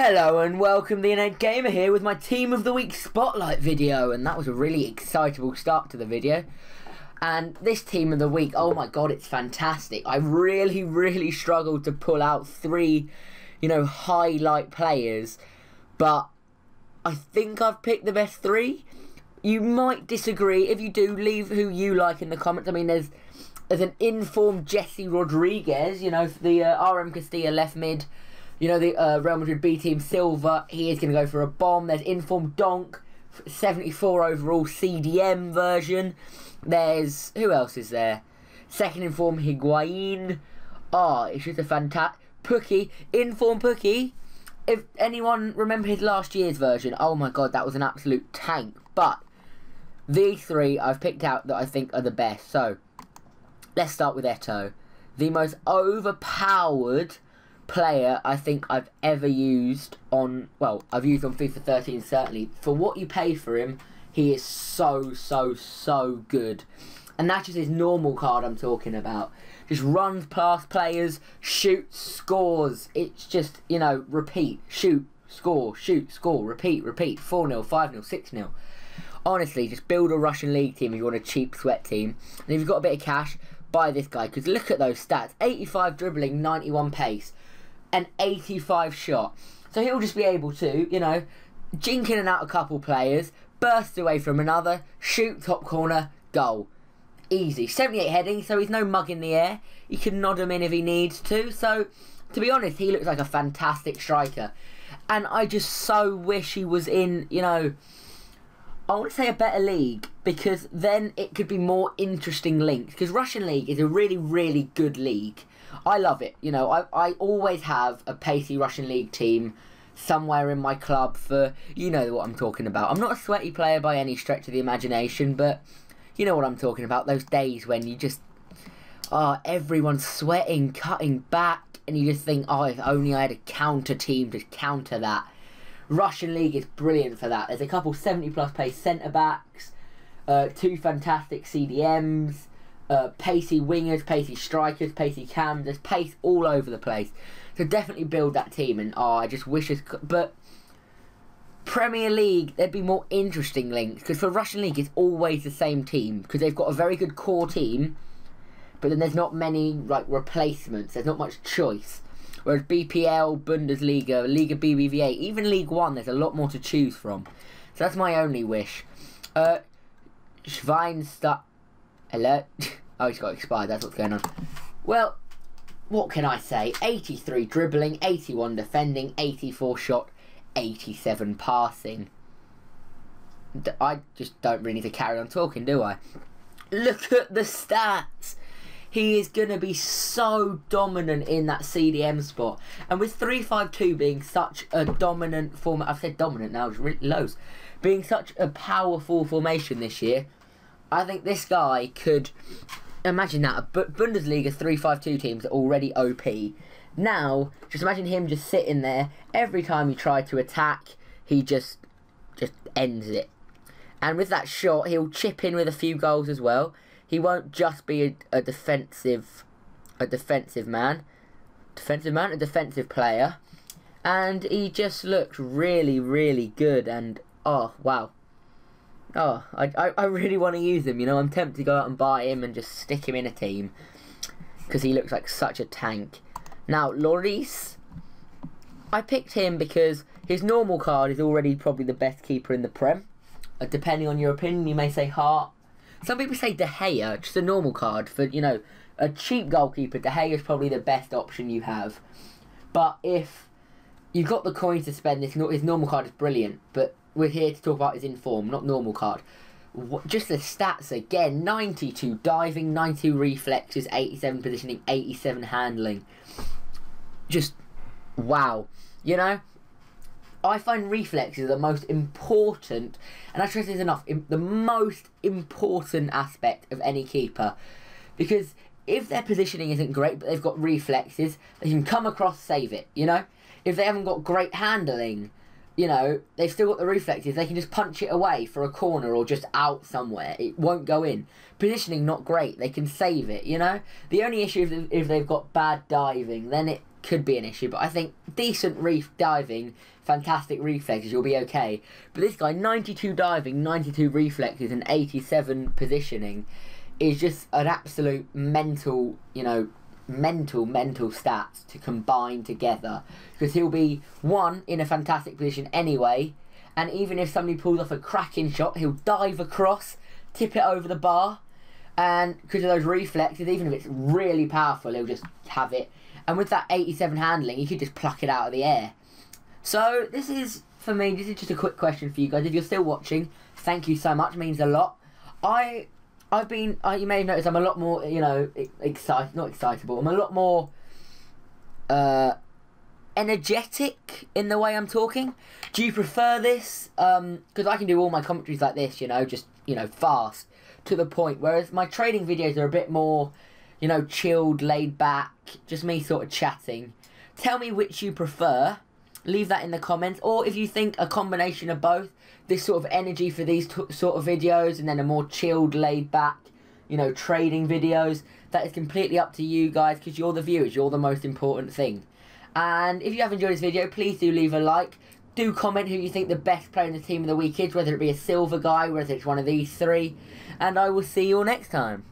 Hello and welcome to the Innate Gamer here with my Team of the Week Spotlight video, and that was a really excitable start to the video. And this Team of the Week, oh my god, it's fantastic. I really struggled to pull out three, highlight players, but I think I've picked the best three. You might disagree. If you do, leave who you like in the comments. I mean, there's an informed Jesse Rodriguez, the RM Castilla left mid. The Real Madrid B team Silva, he is going to go for a bomb. There's informed Donk, 74 overall CDM version. There's, who else is there? Second informed Higuain. It's just a fantastic... Pookie, informed Pookie. If anyone remember his last year's version, oh my god, that was an absolute tank. But these three I've picked out that I think are the best. So, let's start with Eto'o. The most overpowered player I think I've ever used on, well, I've used on FIFA 13 certainly. For what you pay for him, he is so good. And that's just his normal card I'm talking about. Just runs past players, shoots, scores. It's just, repeat, shoot, score, repeat, 4-0, 5-0, 6-0. Honestly, just build a Russian League team if you want a cheap sweat team. And if you've got a bit of cash, buy this guy, because look at those stats. 85 dribbling, 91 pace. An 85 shot. So he'll just be able to, jink in and out a couple players, burst away from another, shoot top corner, goal. Easy. 78 heading, so he's no mug in the air. You can nod him in if he needs to. So, to be honest, he looks like a fantastic striker. And I just so wish he was in, I want to say a better league, because then it could be more interesting links. Because Russian League is a really good league. I love it. I always have a pacey Russian League team somewhere in my club for, you know what I'm talking about. I'm not a sweaty player by any stretch of the imagination, but you know what I'm talking about. Those days when you just, everyone's sweating, cutting back, and you just think, if only I had a counter team to counter that. Russian League is brilliant for that. There's a couple 70+ pace centre-backs, two fantastic CDMs, pacey wingers, pacey strikers, pacey cams. There's pace all over the place. So definitely build that team. And I just wish but Premier League, there'd be more interesting links, because for Russian League it's always the same team, because they've got a very good core team, but then there's not many replacements. There's not much choice. Whereas BPL, Bundesliga, Liga BBVA, even League One, there's a lot more to choose from. So that's my only wish. Schweinsteiger. Hello? Oh, he's got expired, that's what's going on. Well, what can I say? 83 dribbling, 81 defending, 84 shot, 87 passing. I just don't really need to carry on talking, do I? Look at the stats! He is going to be so dominant in that CDM spot. And with 3-5-2 being such a dominant format, I've said dominant now, it's really lows. Being such a powerful formation this year, I think this guy could, imagine that, Bundesliga 3-5-2 teams are already OP. Now, just imagine him just sitting there, every time he tried to attack, he just ends it. And with that shot, he'll chip in with a few goals as well. He won't just be a defensive man, a defensive player. And he just looks really good, and, oh, wow. I really want to use him, I'm tempted to go out and buy him and just stick him in a team, because he looks like such a tank. Now, Lloris, I picked him because his normal card is already probably the best keeper in the Prem. Depending on your opinion, you may say Hart. Some people say De Gea, just a normal card. For, a cheap goalkeeper, De Gea is probably the best option you have. But if you've got the coin to spend, his normal card is brilliant, but we're here to talk about his inform, not normal card. Just the stats again: 92 diving, 92 reflexes, 87 positioning, 87 handling. Just wow. I find reflexes the most important, and I stress this enough, the most important aspect of any keeper. Because if their positioning isn't great, but they've got reflexes, they can come across, save it, If they haven't got great handling, they've still got the reflexes, they can just punch it away for a corner or just out somewhere. It won't go in. Positioning, not great, they can save it, The only issue is if they've got bad diving, then could be an issue, but I think decent reef diving, fantastic reflexes, you'll be okay. But this guy, 92 diving, 92 reflexes, and 87 positioning, is just an absolute mental, you know, mental stats to combine together. Because he'll be, one, in a fantastic position anyway, and even if somebody pulls off a cracking shot, he'll dive across, tip it over the bar, and because of those reflexes, even if it's really powerful, he'll just have it. And with that 87 handling, he could just pluck it out of the air. So this is, for me, this is just a quick question for you guys. If you're still watching, thank you so much. It means a lot. I've been, you may have noticed I'm a lot more, you know, not excitable. I'm a lot more energetic in the way I'm talking. Do you prefer this? Because I can do all my commentaries like this, you know, just, you know, fast, to the point. Whereas my trading videos are a bit more, you know, chilled, laid back, just me sort of chatting. Tell me which you prefer. Leave that in the comments. Or if you think a combination of both, this sort of energy for these sort of videos, and then a more chilled, laid back, you know, trading videos, that is completely up to you guys, because you're the viewers, you're the most important thing. And if you have enjoyed this video, please do leave a like. Do comment who you think the best player in the team of the week is, whether it be a silver guy, whether it's one of these three. And I will see you all next time.